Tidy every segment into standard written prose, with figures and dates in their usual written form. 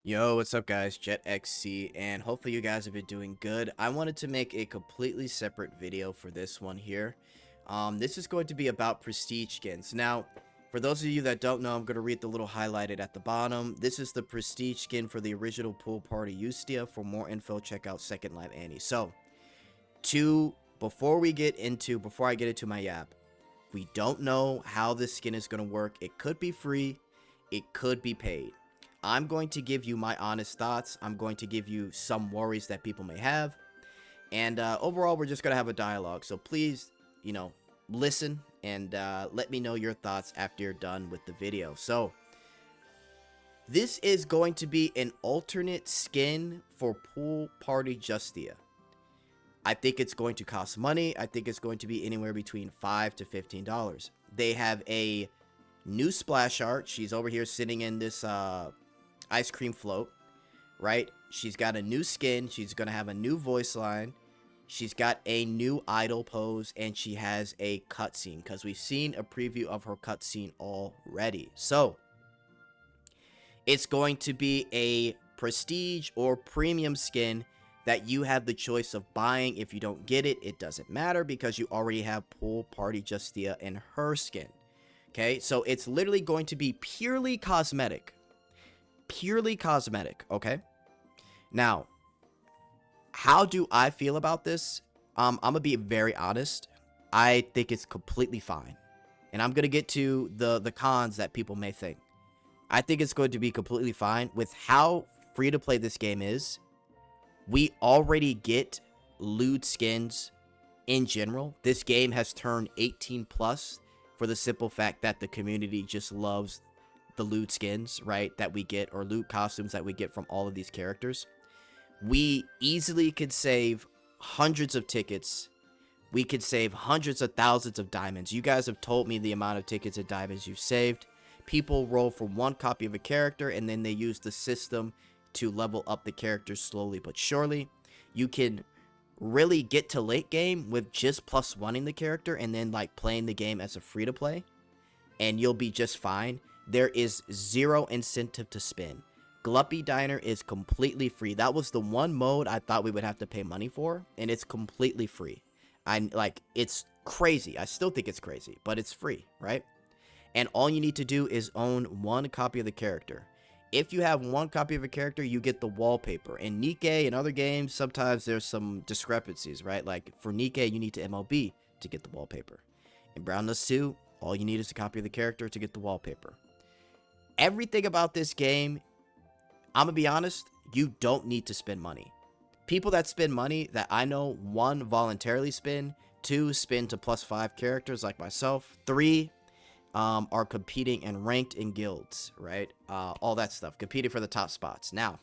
Yo, what's up guys? Jetxc, and hopefully you guys have been doing good. I wanted to make a completely separate video for this one here. This is going to be about prestige skins. Now, for those of you that don't know, I'm going to read the little highlighted at the bottom. This is the prestige skin for the original pool party Justia. For more info, check out Second Life Annie. So, before I get into my app, we don't know how this skin is going to work. It could be free, it could be paid. I'm going to give you my honest thoughts. I'm going to give you some worries that people may have. And overall, we're just going to have a dialogue. So please, listen and let me know your thoughts after you're done with the video. So this is going to be an alternate skin for Pool Party Justia. I think it's going to cost money. I think it's going to be anywhere between $5 to $15. They have a new splash art. She's over here sitting in this ice cream float, right? She's got a new skin. She's gonna have a new voice line. She's got a new idol pose, and she has a cutscene because we've seen a preview of her cutscene already. So it's going to be a prestige or premium skin that you have the choice of buying. If you don't get it, it doesn't matter because you already have Pool Party Justia and her skin. Okay, so it's literally going to be purely cosmetic. Okay? Now, how do I feel about this? I'm gonna be very honest. I think it's completely fine. And I'm gonna get to the cons that people may think. I think it's going to be completely fine with how free to play this game is. We already get lewd skins in general. This game has turned 18 plus for the simple fact that the community just loves the loot skins, right, that we get, or loot costumes that we get from all of these characters. We easily could save hundreds of tickets. We could save hundreds of thousands of diamonds. You guys have told me the amount of tickets and diamonds you've saved. People roll for one copy of a character, and then they use the system to level up the characters slowly but surely. You can really get to late game with just plus oneing the character and then like playing the game as a free to play, and you'll be just fine. There is zero incentive to spin. Gluppy Diner is completely free. That was the one mode I thought we would have to pay money for, and it's completely free. It's crazy. I still think it's crazy, but it's free, right? And all you need to do is own one copy of the character. If you have one copy of a character, you get the wallpaper. In Nikke and other games, sometimes there's some discrepancies, right? Like for Nikke, you need to MLB to get the wallpaper. In Browndust2, all you need is a copy of the character to get the wallpaper. Everything about this game, I'm gonna be honest, you don't need to spend money. People that spend money that I know, 1, voluntarily spend, 2, spend to +5 characters like myself, 3, are competing and ranked in guilds, right? All that stuff, competing for the top spots. Now,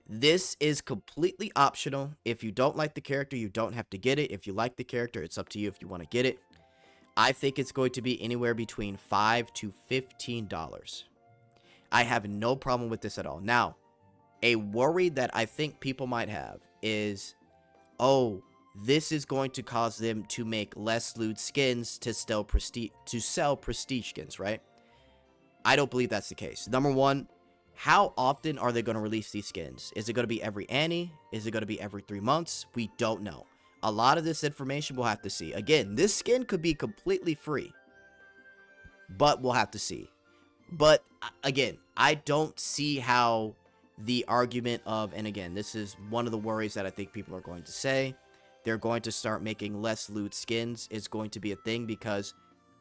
this is completely optional. If you don't like the character, you don't have to get it. If you like the character, it's up to you if you want to get it. I think it's going to be anywhere between $5 to $15. I have no problem with this at all. Now, a worry that I think people might have is, oh, this is going to cause them to make less lewd skins to sell prestige skins, right? I don't believe that's the case. Number one, how often are they going to release these skins? Is it going to be every Annie? Is it going to be every 3 months? We don't know. A lot of this information we'll have to see. Again, this skin could be completely free, but we'll have to see. But again, I don't see how the argument of, and again, this is one of the worries that I think people are going to say, they're going to start making less loot skins is going to be a thing, because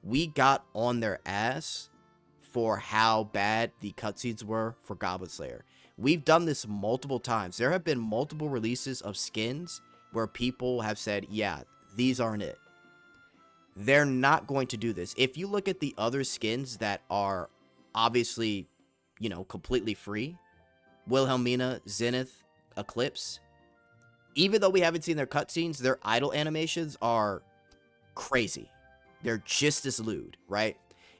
we got on their ass for how bad the cutscenes were for Goblin Slayer. We've done this multiple times. There have been multiple releases of skins where people have said, yeah, these aren't it. They're not going to do this. If you look at the other skins that are obviously, completely free, Wilhelmina, Zenith, Eclipse, even though we haven't seen their cutscenes, their idle animations are crazy. They're just as lewd, right?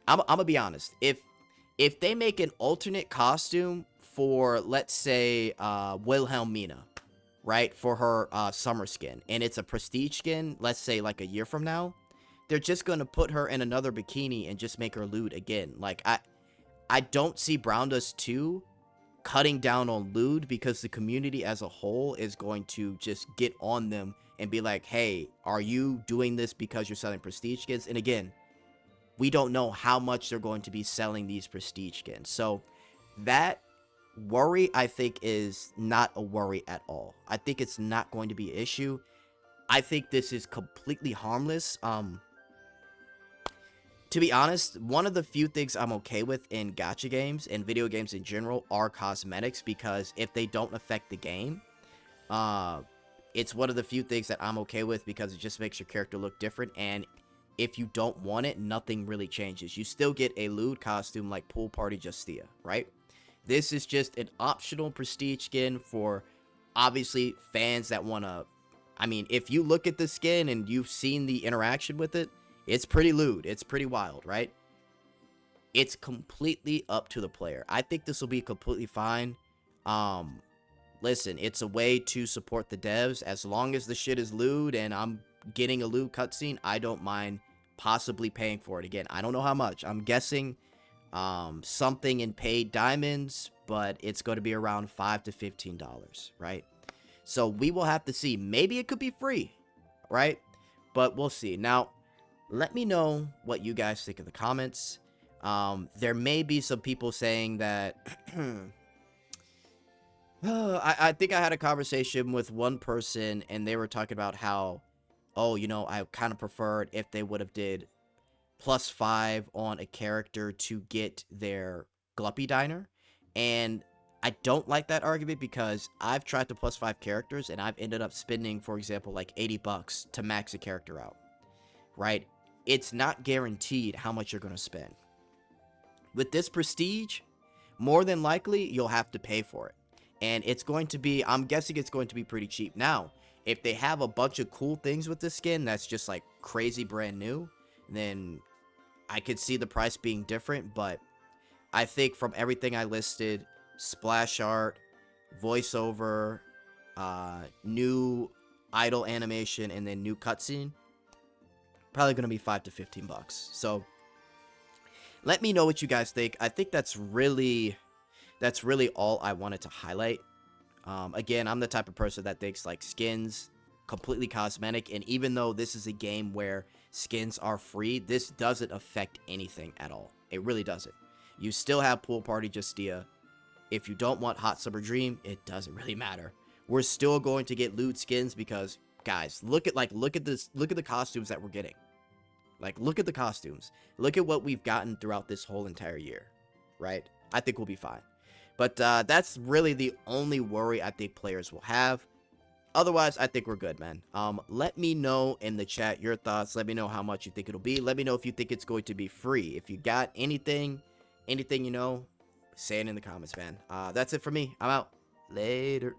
I'm gonna be honest. If they make an alternate costume for, let's say, Wilhelmina, right, for her summer skin, and it's a prestige skin, let's say like a year from now, they're just gonna put her in another bikini and just make her lewd again. Like, I don't see Browndust2 cutting down on lewd, because the community as a whole is going to just get on them and be like, hey, are you doing this because you're selling prestige skins? And again, we don't know how much they're going to be selling these prestige skins. So that worry, I think, is not a worry at all. I think it's not going to be an issue. I think this is completely harmless. To be honest, one of the few things I'm okay with in gacha games and video games in general are cosmetics, because if they don't affect the game, it's one of the few things that I'm okay with, because it just makes your character look different. And if you don't want it, nothing really changes. You still get a lewd costume like Pool Party Justia, right? This is just an optional prestige skin for, obviously, fans that want to... I mean, if you look at the skin and you've seen the interaction with it, it's pretty lewd. It's pretty wild, right? It's completely up to the player. I think this will be completely fine. Listen, it's a way to support the devs. As long as the shit is lewd and I'm getting a lewd cutscene, I don't mind possibly paying for it. Again, I don't know how much. I'm guessing something in paid diamonds, but it's going to be around $5 to $15, right? So we will have to see. Maybe it could be free, right? But we'll see. Now, let me know what you guys think in the comments. There may be some people saying that... I think I had a conversation with one person, and they were talking about how, oh, you know, I kind of preferred if they would have did +5 on a character to get their Gluppy Diner. And I don't like that argument, because I've tried to +5 characters, and I've ended up spending, for example, like $80 to max a character out, right? It's not guaranteed how much you're going to spend. With this prestige, more than likely, you'll have to pay for it. And it's going to be, I'm guessing it's going to be pretty cheap. Now, if they have a bunch of cool things with this skin that's just like crazy brand new, then I could see the price being different. But I think from everything I listed, splash art, voiceover, new idle animation, and then new cutscene, probably going to be $5 to $15. So let me know what you guys think. I think that's really all I wanted to highlight. Again, I'm the type of person that thinks like skins completely cosmetic, and even though this is a game where skins are free, this doesn't affect anything at all. It really doesn't. You still have Pool Party Justia. If you don't want Hot Summer Dream, it doesn't really matter. We're still going to get lewd skins, because guys, look at the costumes that we're getting. Like, look at the costumes. Look at what we've gotten throughout this whole entire year, right? I think we'll be fine. But that's really the only worry I think players will have. Otherwise, I think we're good, man. Let me know in the chat your thoughts. Let me know how much you think it'll be. Let me know if you think it's going to be free. If you got anything you know, say it in the comments, man. That's it for me. I'm out. Later.